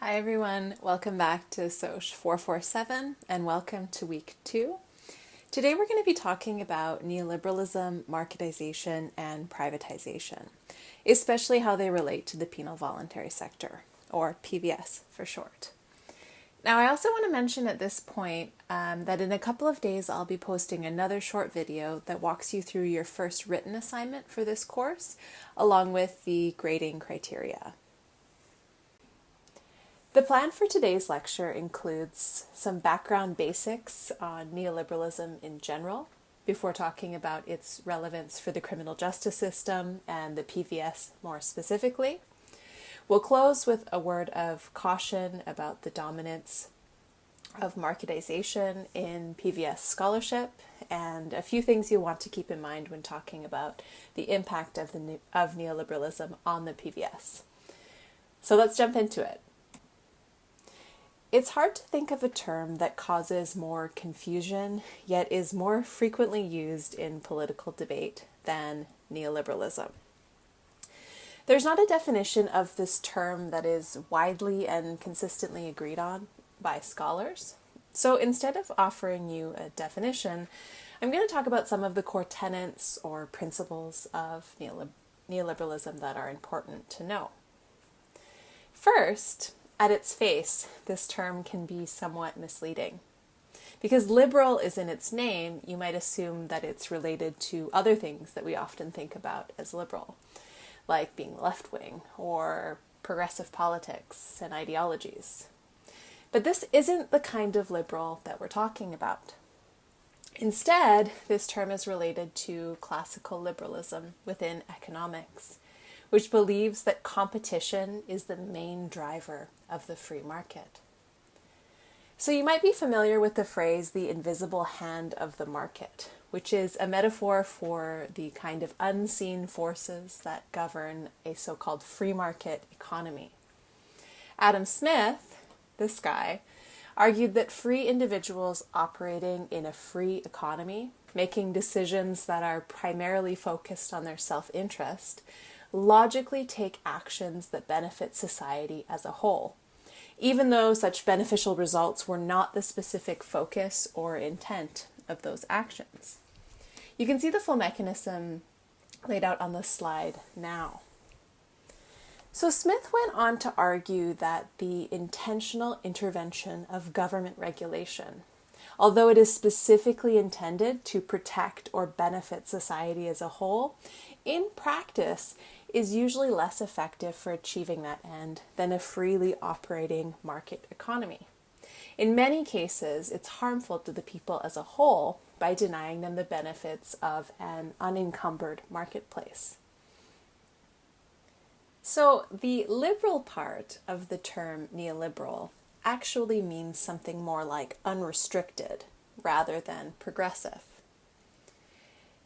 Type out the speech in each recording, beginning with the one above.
Hi everyone, welcome back to SOCH 447 and welcome to week 2. Today we're going to be talking about neoliberalism, marketization, and privatization, especially how they relate to the penal voluntary sector, or PVS for short. Now I also want to mention at this point that in a couple of days I'll be posting another short video that walks you through your first written assignment for this course, along with the grading criteria. The plan for today's lecture includes some background basics on neoliberalism in general, before talking about its relevance for the criminal justice system and the PVS more specifically. We'll close with a word of caution about the dominance of marketization in PVS scholarship and a few things you'll want to keep in mind when talking about the impact of neoliberalism on the PVS. So let's jump into it. It's hard to think of a term that causes more confusion, yet is more frequently used in political debate than neoliberalism. There's not a definition of this term that is widely and consistently agreed on by scholars. So instead of offering you a definition, I'm going to talk about some of the core tenets or principles of neoliberalism that are important to know. First, at its face, this term can be somewhat misleading. Because liberal is in its name, you might assume that it's related to other things that we often think about as liberal, like being left-wing or progressive politics and ideologies. But this isn't the kind of liberal that we're talking about. Instead, this term is related to classical liberalism within economics, which believes that competition is the main driver of the free market. So you might be familiar with the phrase, the invisible hand of the market, which is a metaphor for the kind of unseen forces that govern a so-called free market economy. Adam Smith, this guy, argued that free individuals operating in a free economy, making decisions that are primarily focused on their self-interest, logically take actions that benefit society as a whole, even though such beneficial results were not the specific focus or intent of those actions. You can see the full mechanism laid out on this slide now. So Smith went on to argue that the intentional intervention of government regulation, although it is specifically intended to protect or benefit society as a whole, in practice is usually less effective for achieving that end than a freely operating market economy. In many cases, it's harmful to the people as a whole by denying them the benefits of an unencumbered marketplace. So the liberal part of the term neoliberal actually means something more like unrestricted rather than progressive.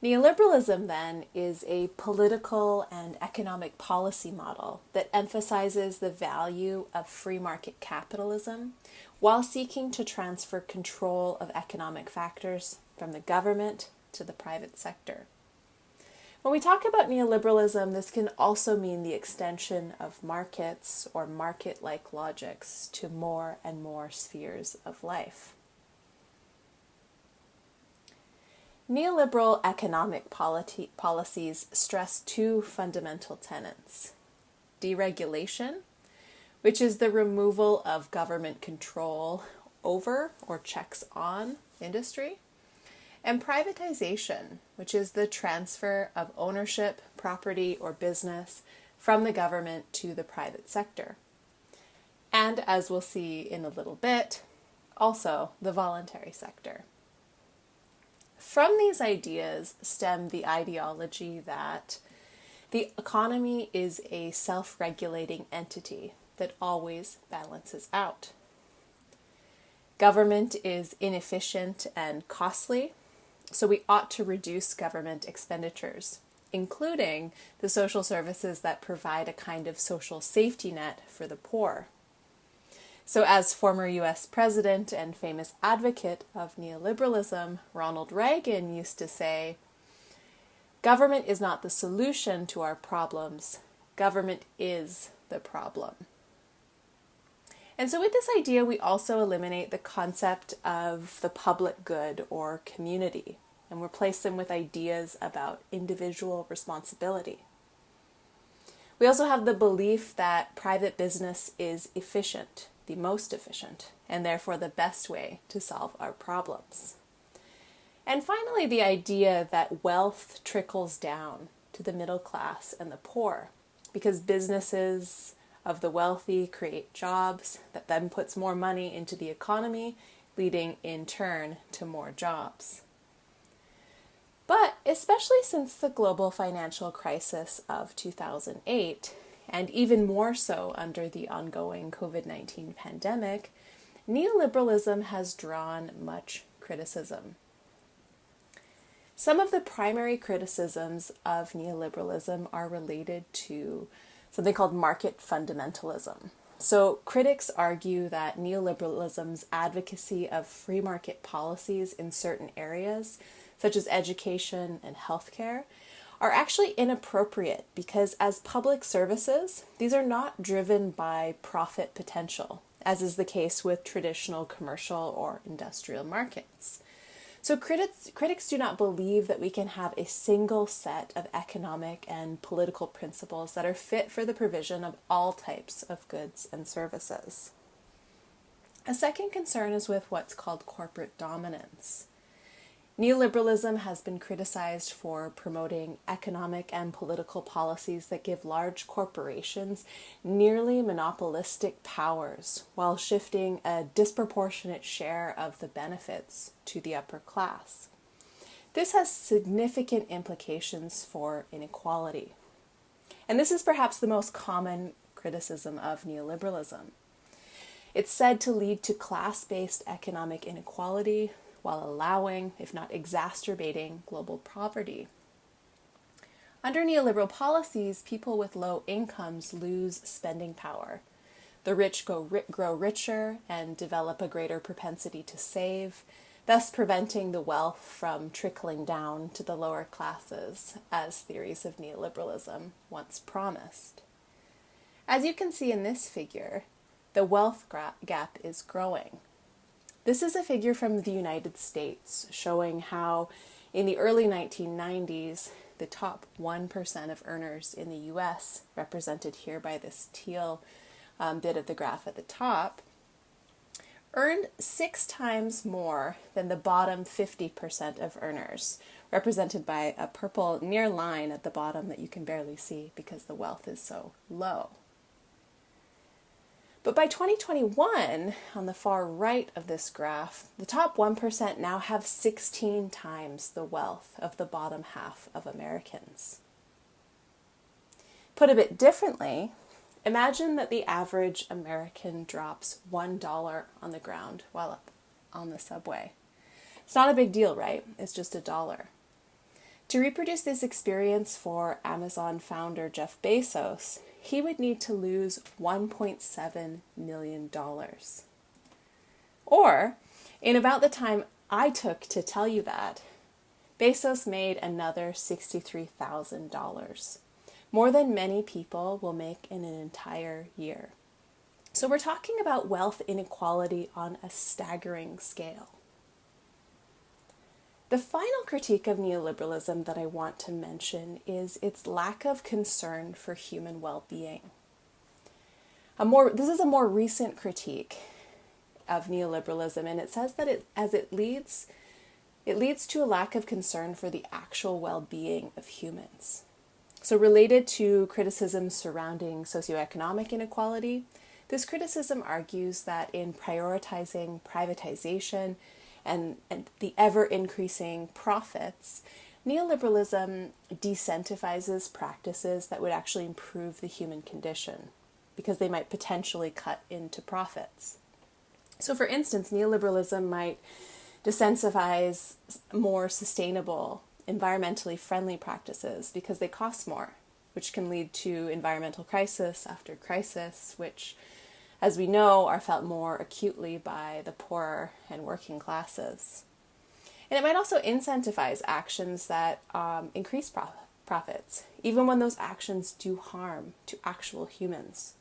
Neoliberalism, then, is a political and economic policy model that emphasizes the value of free market capitalism while seeking to transfer control of economic factors from the government to the private sector. When we talk about neoliberalism, this can also mean the extension of markets or market-like logics to more and more spheres of life. Neoliberal economic policies stress two fundamental tenets: deregulation, which is the removal of government control over or checks on industry, and privatization, which is the transfer of ownership, property, or business from the government to the private sector. And as we'll see in a little bit, also the voluntary sector. From these ideas stem the ideology that the economy is a self-regulating entity that always balances out. Government is inefficient and costly, so we ought to reduce government expenditures, including the social services that provide a kind of social safety net for the poor. So as former US president and famous advocate of neoliberalism, Ronald Reagan used to say, "Government is not the solution to our problems. Government is the problem." And so with this idea, we also eliminate the concept of the public good or community and replace them with ideas about individual responsibility. We also have the belief that private business is efficient, the most efficient, and therefore the best way to solve our problems. And finally, the idea that wealth trickles down to the middle class and the poor, because businesses of the wealthy create jobs that then puts more money into the economy, leading in turn to more jobs. But especially since the global financial crisis of 2008, and even more so under the ongoing COVID-19 pandemic, neoliberalism has drawn much criticism. Some of the primary criticisms of neoliberalism are related to something called market fundamentalism. So critics argue that neoliberalism's advocacy of free market policies in certain areas, such as education and healthcare, are actually inappropriate because as public services, these are not driven by profit potential, as is the case with traditional commercial or industrial markets. So critics do not believe that we can have a single set of economic and political principles that are fit for the provision of all types of goods and services. A second concern is with what's called corporate dominance. Neoliberalism has been criticized for promoting economic and political policies that give large corporations nearly monopolistic powers while shifting a disproportionate share of the benefits to the upper class. This has significant implications for inequality. And this is perhaps the most common criticism of neoliberalism. It's said to lead to class-based economic inequality, while allowing, if not exacerbating, global poverty. Under neoliberal policies, people with low incomes lose spending power. The rich grow richer and develop a greater propensity to save, thus preventing the wealth from trickling down to the lower classes, as theories of neoliberalism once promised. As you can see in this figure, the wealth gap is growing. This is a figure from the United States showing how in the early 1990s, the top 1% of earners in the US, represented here by this teal bit of the graph at the top, earned 6 times more than the bottom 50% of earners, represented by a purple near line at the bottom that you can barely see because the wealth is so low. But by 2021, on the far right of this graph, the top 1% now have 16 times the wealth of the bottom half of Americans. Put a bit differently, imagine that the average American drops $1 on the ground while up on the subway. It's not a big deal, right? It's just $1. To reproduce this experience for Amazon founder Jeff Bezos, he would need to lose $1.7 million. Or, in about the time I took to tell you that, Bezos made another $63,000, more than many people will make in an entire year. So we're talking about wealth inequality on a staggering scale. The final critique of neoliberalism that I want to mention is its lack of concern for human well-being. This is a more recent critique of neoliberalism, and it says that it leads to a lack of concern for the actual well-being of humans. So related to criticisms surrounding socioeconomic inequality, this criticism argues that in prioritizing privatization and the ever-increasing profits, neoliberalism decentivizes practices that would actually improve the human condition because they might potentially cut into profits. So for instance, neoliberalism might disincentivize more sustainable, environmentally friendly practices because they cost more, which can lead to environmental crisis after crisis, which, as we know, are felt more acutely by the poorer and working classes. And it might also incentivize actions that increase profits, even when those actions do harm to actual humans.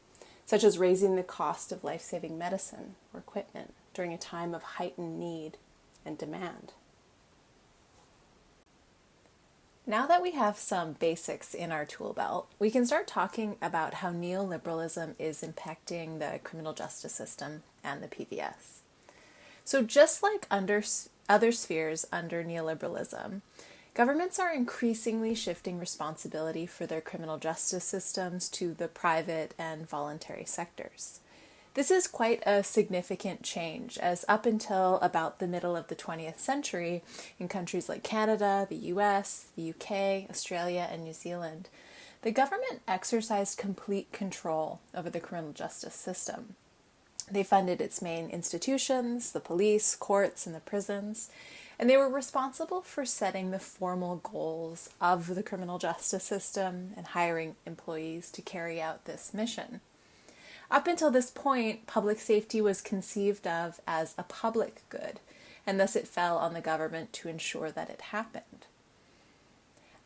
such as raising the cost of life-saving medicine or equipment during a time of heightened need and demand. Now that we have some basics in our tool belt, we can start talking about how neoliberalism is impacting the criminal justice system and the PVS. So just like under other spheres under neoliberalism, governments are increasingly shifting responsibility for their criminal justice systems to the private and voluntary sectors. This is quite a significant change, as up until about the middle of the 20th century, in countries like Canada, the US, the UK, Australia, and New Zealand, the government exercised complete control over the criminal justice system. They funded its main institutions, the police, courts, and the prisons, and they were responsible for setting the formal goals of the criminal justice system and hiring employees to carry out this mission. Up until this point, public safety was conceived of as a public good, and thus it fell on the government to ensure that it happened.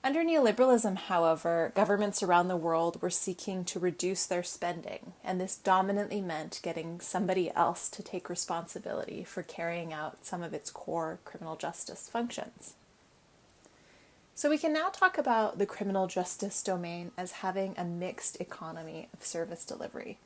Under neoliberalism, however, governments around the world were seeking to reduce their spending, and this dominantly meant getting somebody else to take responsibility for carrying out some of its core criminal justice functions. So we can now talk about the criminal justice domain as having a mixed economy of service delivery.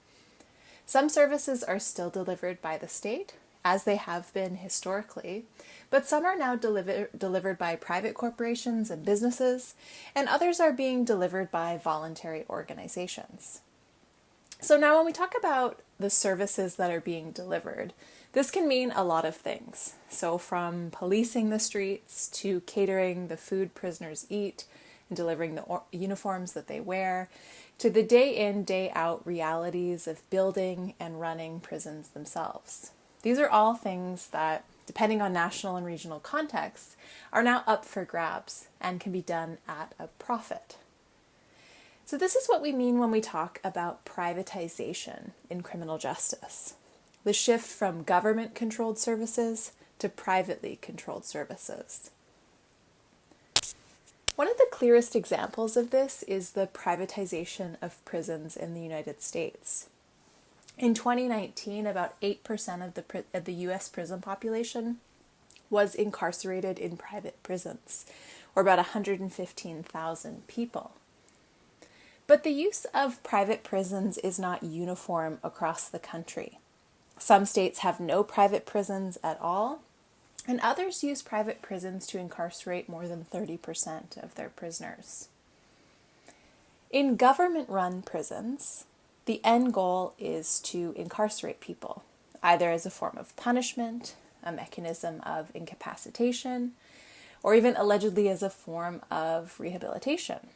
Some services are still delivered by the state, as they have been historically, but some are now delivered by private corporations and businesses, and others are being delivered by voluntary organizations. So now when we talk about the services that are being delivered, this can mean a lot of things. So from policing the streets to catering the food prisoners eat and delivering the uniforms that they wear, to the day in, day out realities of building and running prisons themselves. These are all things that, depending on national and regional contexts, are now up for grabs and can be done at a profit. So this is what we mean when we talk about privatization in criminal justice. The shift from government-controlled services to privately controlled services. One of the clearest examples of this is the privatization of prisons in the United States. In 2019, about 8% of the U.S. prison population was incarcerated in private prisons, or about 115,000 people. But the use of private prisons is not uniform across the country. Some states have no private prisons at all, and others use private prisons to incarcerate more than 30% of their prisoners. In government-run prisons, the end goal is to incarcerate people, either as a form of punishment, a mechanism of incapacitation, or even allegedly as a form of rehabilitation.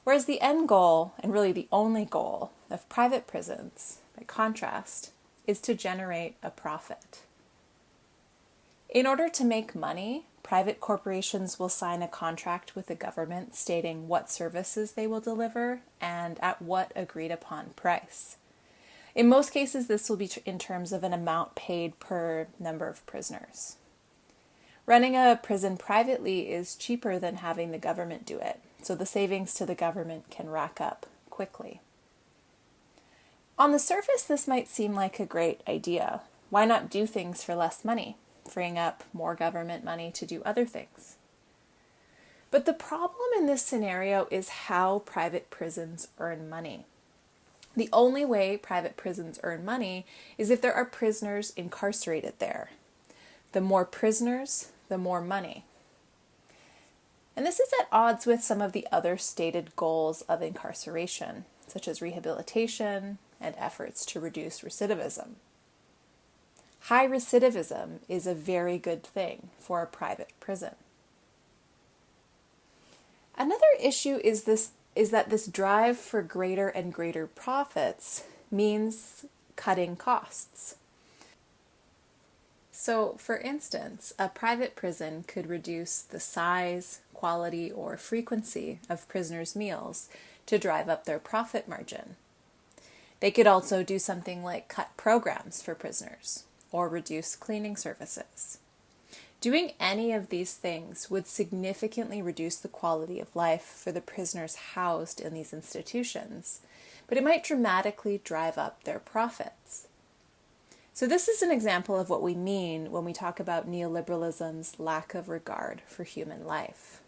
Whereas the end goal, and really the only goal, of private prisons, by contrast, is to generate a profit. In order to make money, private corporations will sign a contract with the government stating what services they will deliver and at what agreed upon price. In most cases, this will be in terms of an amount paid per number of prisoners. Running a prison privately is cheaper than having the government do it, so the savings to the government can rack up quickly. On the surface, this might seem like a great idea. Why not do things for less money, freeing up more government money to do other things? But the problem in this scenario is how private prisons earn money. The only way private prisons earn money is if there are prisoners incarcerated there. The more prisoners, the more money. And this is at odds with some of the other stated goals of incarceration, such as rehabilitation and efforts to reduce recidivism. High recidivism is a very good thing for a private prison. Another issue is that this drive for greater and greater profits means cutting costs. So, for instance, a private prison could reduce the size, quality, or frequency of prisoners' meals to drive up their profit margin. They could also do something like cut programs for prisoners or reduce cleaning services. Doing any of these things would significantly reduce the quality of life for the prisoners housed in these institutions, but it might dramatically drive up their profits. So this is an example of what we mean when we talk about neoliberalism's lack of regard for human life.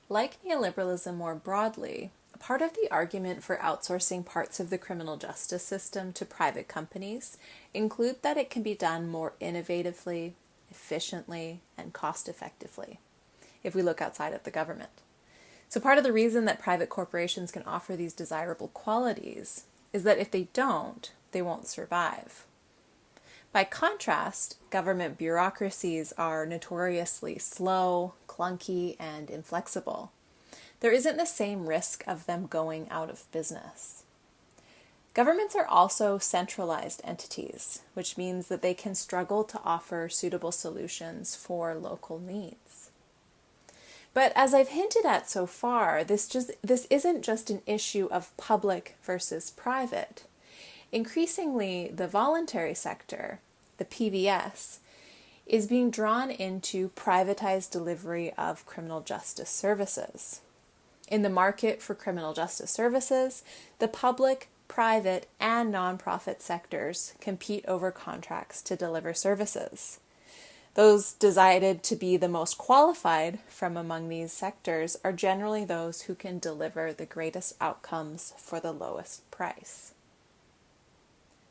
Like neoliberalism more broadly, part of the argument for outsourcing parts of the criminal justice system to private companies include that it can be done more innovatively, efficiently, and cost-effectively if we look outside of the government. So part of the reason that private corporations can offer these desirable qualities is that if they don't, they won't survive. By contrast, government bureaucracies are notoriously slow, clunky, and inflexible. There isn't the same risk of them going out of business. Governments are also centralized entities, which means that they can struggle to offer suitable solutions for local needs. But as I've hinted at so far, this isn't just an issue of public versus private. Increasingly, the voluntary sector, the PVS, is being drawn into privatized delivery of criminal justice services. In the market for criminal justice services, the public, private, and nonprofit sectors compete over contracts to deliver services. Those decided to be the most qualified from among these sectors are generally those who can deliver the greatest outcomes for the lowest price.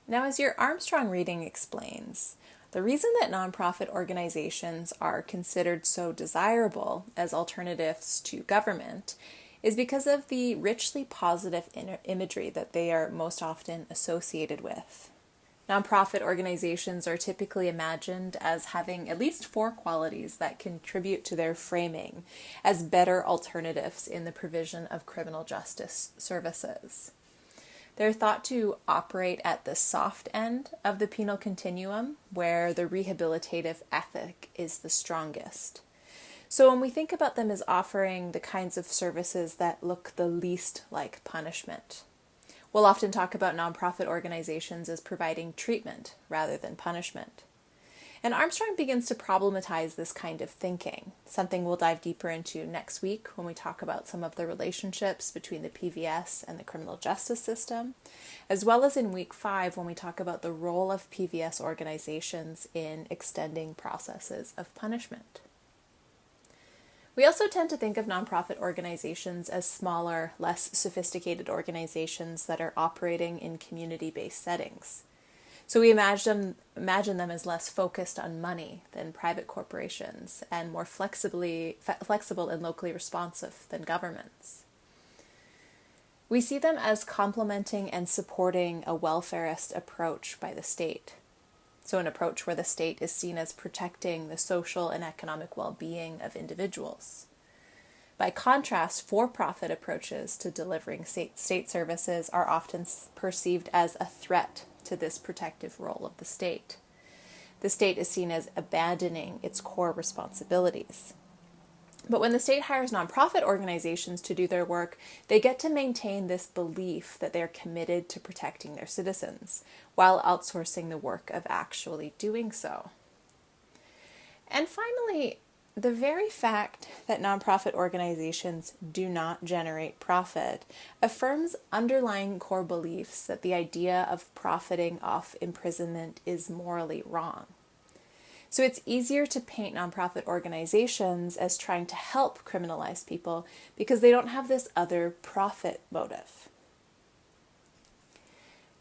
Now, as your Armstrong reading explains, the reason that nonprofit organizations are considered so desirable as alternatives to government is because of the richly positive imagery that they are most often associated with. Nonprofit organizations are typically imagined as having at least 4 qualities that contribute to their framing as better alternatives in the provision of criminal justice services. They're thought to operate at the soft end of the penal continuum, where the rehabilitative ethic is the strongest. So when we think about them as offering the kinds of services that look the least like punishment, we'll often talk about nonprofit organizations as providing treatment rather than punishment. And Armstrong begins to problematize this kind of thinking, something we'll dive deeper into next week when we talk about some of the relationships between the PVS and the criminal justice system, as well as in week 5 when we talk about the role of PVS organizations in extending processes of punishment. We also tend to think of nonprofit organizations as smaller, less sophisticated organizations that are operating in community-based settings. So we imagine them as less focused on money than private corporations and more flexible and locally responsive than governments. We see them as complementing and supporting a welfarist approach by the state. So an approach where the state is seen as protecting the social and economic well-being of individuals. By contrast, for-profit approaches to delivering state services are often perceived as a threat to this protective role of the state. The state is seen as abandoning its core responsibilities. But when the state hires nonprofit organizations to do their work, they get to maintain this belief that they're committed to protecting their citizens, while outsourcing the work of actually doing so. And finally, the very fact that nonprofit organizations do not generate profit affirms underlying core beliefs that the idea of profiting off imprisonment is morally wrong. So it's easier to paint nonprofit organizations as trying to help criminalized people because they don't have this other profit motive.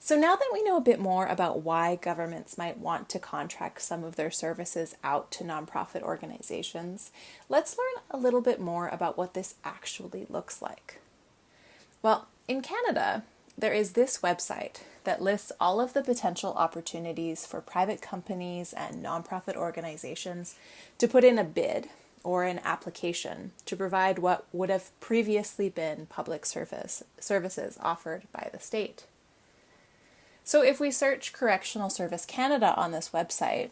So now that we know a bit more about why governments might want to contract some of their services out to nonprofit organizations, let's learn a little bit more about what this actually looks like. Well, in Canada, there is this website that lists all of the potential opportunities for private companies and nonprofit organizations to put in a bid or an application to provide what would have previously been public services offered by the state. So if we search Correctional Service Canada on this website,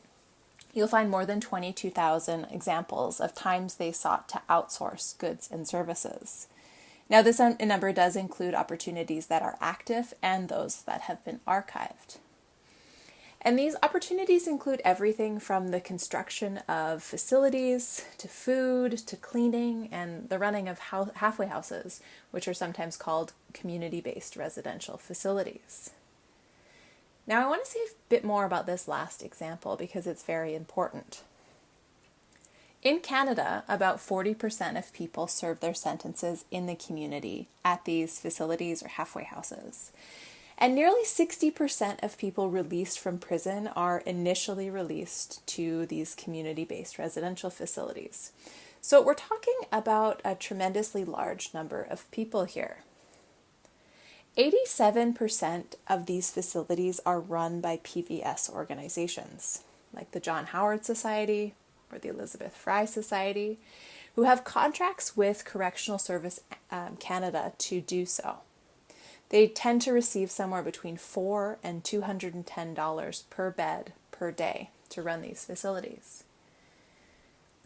you'll find more than 22,000 examples of times they sought to outsource goods and services. Now, this number does include opportunities that are active and those that have been archived. And these opportunities include everything from the construction of facilities to food to cleaning and the running of halfway houses, which are sometimes called community-based residential facilities. Now, I want to say a bit more about this last example because it's very important. In Canada, about 40% of people serve their sentences in the community at these facilities or halfway houses. And nearly 60% of people released from prison are initially released to these community-based residential facilities. So we're talking about a tremendously large number of people here. 87% of these facilities are run by PVS organizations, like the John Howard Society or the Elizabeth Fry Society, who have contracts with Correctional Service Canada to do so. They tend to receive somewhere between $4 and $210 per bed per day to run these facilities.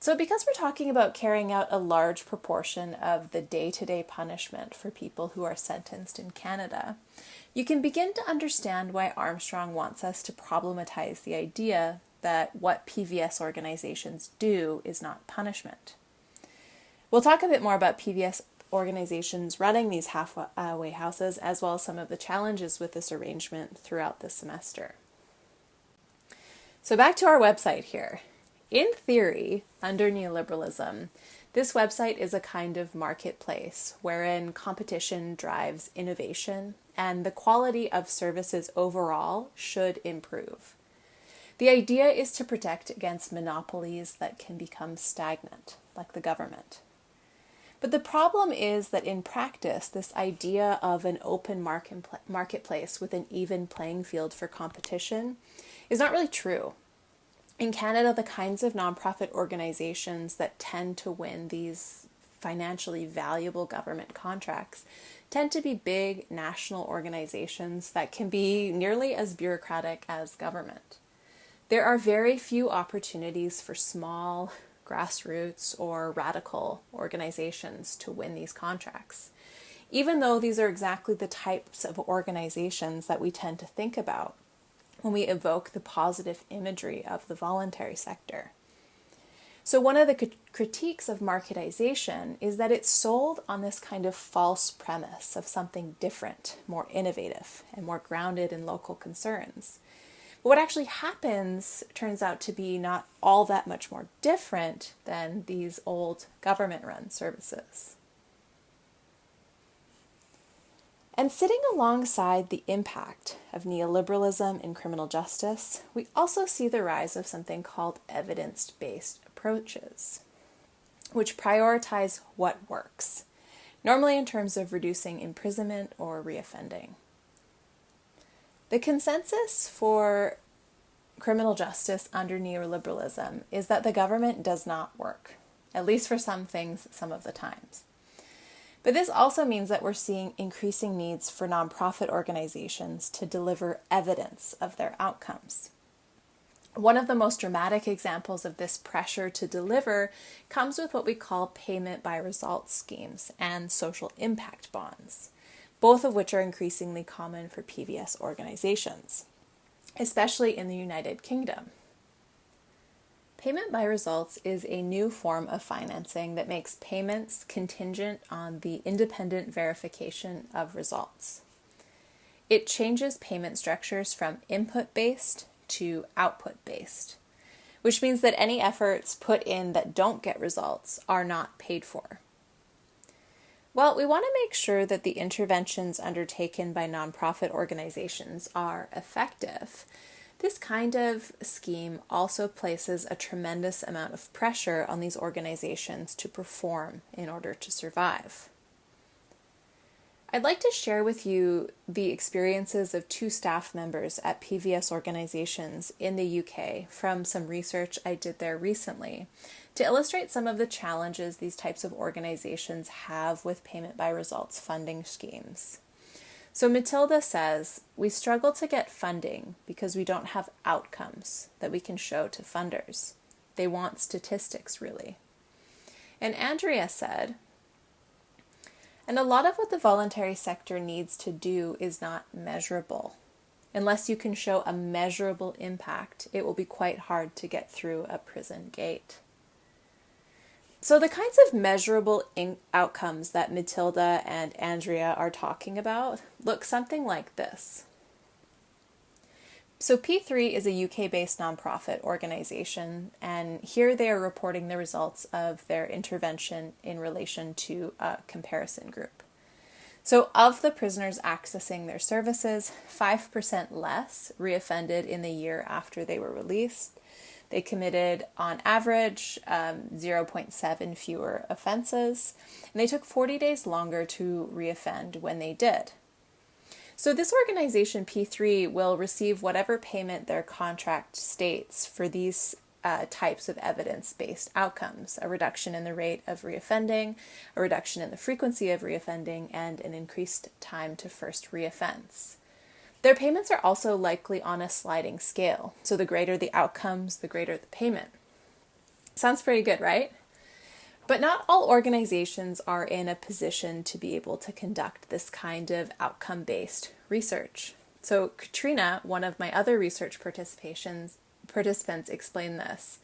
So because we're talking about carrying out a large proportion of the day-to-day punishment for people who are sentenced in Canada, you can begin to understand why Armstrong wants us to problematize the idea that what PVS organizations do is not punishment. We'll talk a bit more about PVS organizations running these halfway houses, as well as some of the challenges with this arrangement throughout the semester. So back to our website here. In theory, under neoliberalism, this website is a kind of marketplace wherein competition drives innovation and the quality of services overall should improve. The idea is to protect against monopolies that can become stagnant, like the government. But the problem is that in practice, this idea of an open marketplace with an even playing field for competition is not really true. In Canada, the kinds of nonprofit organizations that tend to win these financially valuable government contracts tend to be big national organizations that can be nearly as bureaucratic as government. There are very few opportunities for small, grassroots, or radical organizations to win these contracts, even though these are exactly the types of organizations that we tend to think about when we evoke the positive imagery of the voluntary sector. So one of the critiques of marketization is that it's sold on this kind of false premise of something different, more innovative, and more grounded in local concerns. But what actually happens turns out to be not all that much more different than these old government-run services. And sitting alongside the impact of neoliberalism in criminal justice, we also see the rise of something called evidence-based approaches, which prioritize what works, normally in terms of reducing imprisonment or reoffending. The consensus for criminal justice under neoliberalism is that the government does not work, at least for some things, some of the times. But this also means that we're seeing increasing needs for nonprofit organizations to deliver evidence of their outcomes. One of the most dramatic examples of this pressure to deliver comes with what we call payment by results schemes and social impact bonds, both of which are increasingly common for PVS organizations, especially in the United Kingdom. Payment by results is a new form of financing that makes payments contingent on the independent verification of results. It changes payment structures from input-based to output-based, which means that any efforts put in that don't get results are not paid for. Well, we want to make sure that the interventions undertaken by nonprofit organizations are effective. This kind of scheme also places a tremendous amount of pressure on these organizations to perform in order to survive. I'd like to share with you the experiences of 2 staff members at PVS organizations in the UK from some research I did there recently to illustrate some of the challenges these types of organizations have with payment by results funding schemes. So Matilda says, "We struggle to get funding because we don't have outcomes that we can show to funders. They want statistics, really." And Andrea said, "And a lot of what the voluntary sector needs to do is not measurable. Unless you can show a measurable impact, it will be quite hard to get through a prison gate. So the kinds of measurable outcomes that Matilda and Andrea are talking about look something like this. So P3 is a UK-based nonprofit organization, and here they are reporting the results of their intervention in relation to a comparison group. So of the prisoners accessing their services, 5% less reoffended in the year after they were released. They committed, on average, 0.7 fewer offenses, and they took 40 days longer to reoffend when they did. So this organization, P3, will receive whatever payment their contract states for these types of evidence-based outcomes: a reduction in the rate of reoffending, a reduction in the frequency of reoffending, and an increased time to first reoffense. Their payments are also likely on a sliding scale, so the greater the outcomes, the greater the payment. Sounds pretty good, right? But not all organizations are in a position to be able to conduct this kind of outcome-based research. So Katrina, one of my other research participants, explained this.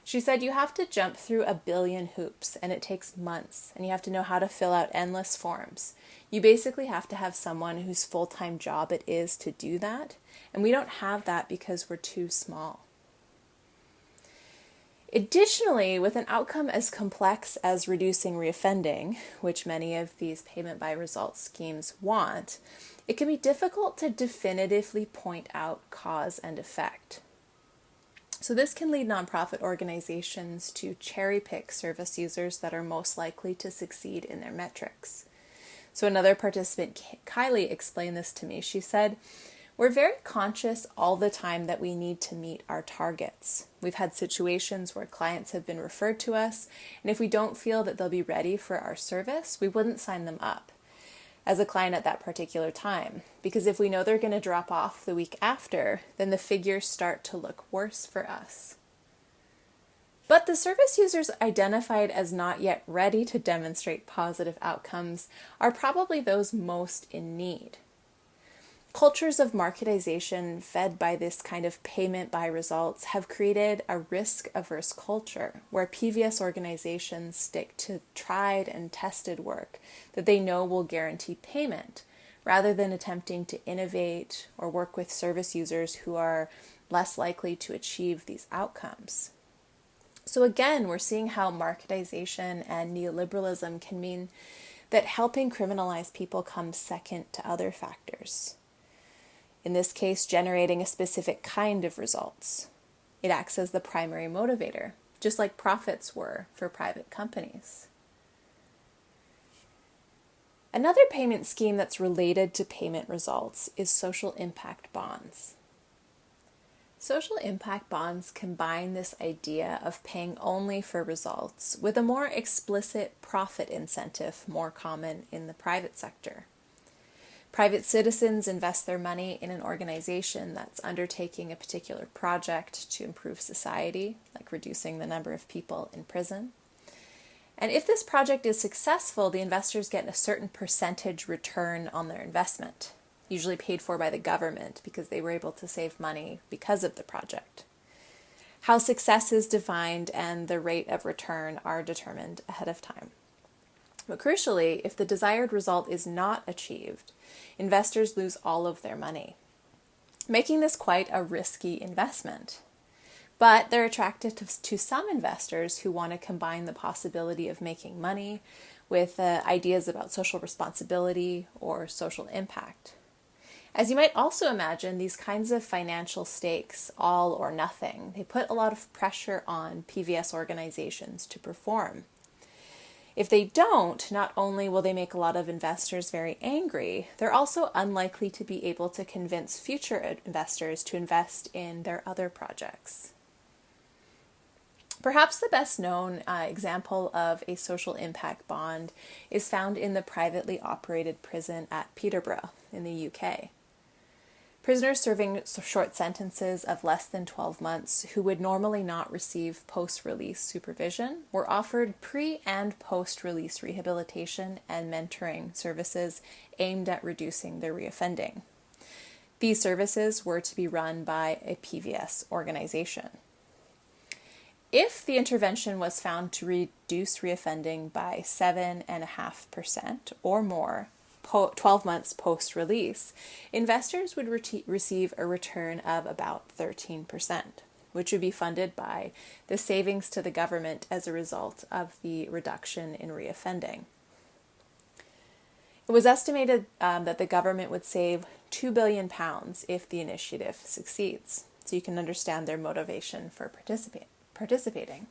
She said, you have to jump through 1 billion hoops, and it takes months, and you have to know how to fill out endless forms. You basically have to have someone whose full-time job it is to do that, and we don't have that because we're too small. Additionally, with an outcome as complex as reducing reoffending, which many of these payment by results schemes want, it can be difficult to definitively point out cause and effect. So this can lead nonprofit organizations to cherry pick service users that are most likely to succeed in their metrics. So another participant, Kylie, explained this to me. She said, we're very conscious all the time that we need to meet our targets. We've had situations where clients have been referred to us, and if we don't feel that they'll be ready for our service, we wouldn't sign them up as a client at that particular time. Because if we know they're going to drop off the week after, then the figures start to look worse for us. But the service users identified as not yet ready to demonstrate positive outcomes are probably those most in need. Cultures of marketization fed by this kind of payment by results have created a risk-averse culture where PVS organizations stick to tried and tested work that they know will guarantee payment, rather than attempting to innovate or work with service users who are less likely to achieve these outcomes. So again, we're seeing how marketization and neoliberalism can mean that helping criminalize people comes second to other factors. In this case, generating a specific kind of results. It acts as the primary motivator, just like profits were for private companies. Another payment scheme that's related to payment results is social impact bonds. Social impact bonds combine this idea of paying only for results with a more explicit profit incentive more common in the private sector. Private citizens invest their money in an organization that's undertaking a particular project to improve society, like reducing the number of people in prison. And if this project is successful, the investors get a certain percentage return on their investment, usually paid for by the government because they were able to save money because of the project. How success is defined and the rate of return are determined ahead of time. But crucially, if the desired result is not achieved, investors lose all of their money, making this quite a risky investment. But they're attractive to some investors who want to combine the possibility of making money with ideas about social responsibility or social impact. As you might also imagine, these kinds of financial stakes, all or nothing, they put a lot of pressure on PVS organizations to perform. If they don't, not only will they make a lot of investors very angry, they're also unlikely to be able to convince future investors to invest in their other projects. Perhaps the best known example of a social impact bond is found in the privately operated prison at Peterborough in the UK. Prisoners serving short sentences of less than 12 months who would normally not receive post-release supervision were offered pre- and post-release rehabilitation and mentoring services aimed at reducing their reoffending. These services were to be run by a PVS organization. If the intervention was found to reduce reoffending by 7.5% or more 12 months post-release, investors would receive a return of about 13%, which would be funded by the savings to the government as a result of the reduction in reoffending. It was estimated that the government would save £2 billion if the initiative succeeds, so you can understand their motivation for participating.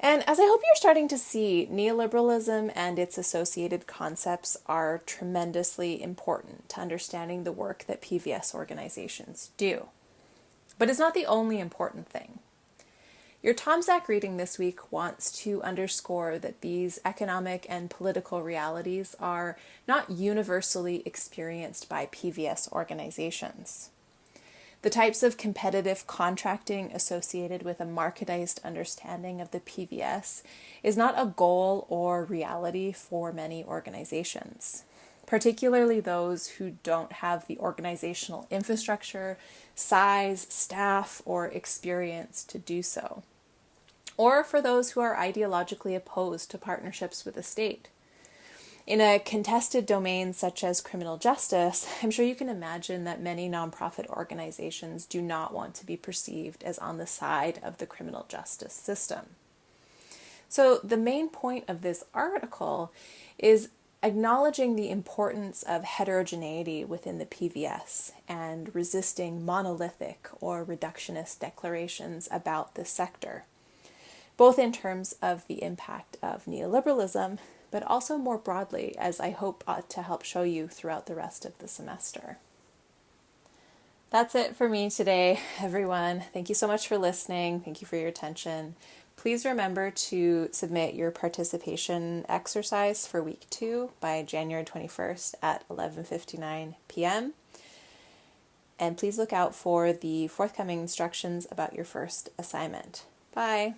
And as I hope you're starting to see, neoliberalism and its associated concepts are tremendously important to understanding the work that PVS organizations do. But it's not the only important thing. Your Tom Zak reading this week wants to underscore that these economic and political realities are not universally experienced by PVS organizations. The types of competitive contracting associated with a marketized understanding of the PVS is not a goal or reality for many organizations, particularly those who don't have the organizational infrastructure, size, staff, or experience to do so, or for those who are ideologically opposed to partnerships with the state. In a contested domain such as criminal justice, I'm sure you can imagine that many nonprofit organizations do not want to be perceived as on the side of the criminal justice system. So the main point of this article is acknowledging the importance of heterogeneity within the PVS and resisting monolithic or reductionist declarations about this sector, both in terms of the impact of neoliberalism, but also more broadly, as I hope to help show you throughout the rest of the semester. That's it for me today, everyone. Thank you so much for listening. Thank you for your attention. Please remember to submit your participation exercise for week 2 by January 21st at 11:59 p.m. And please look out for the forthcoming instructions about your first assignment. Bye.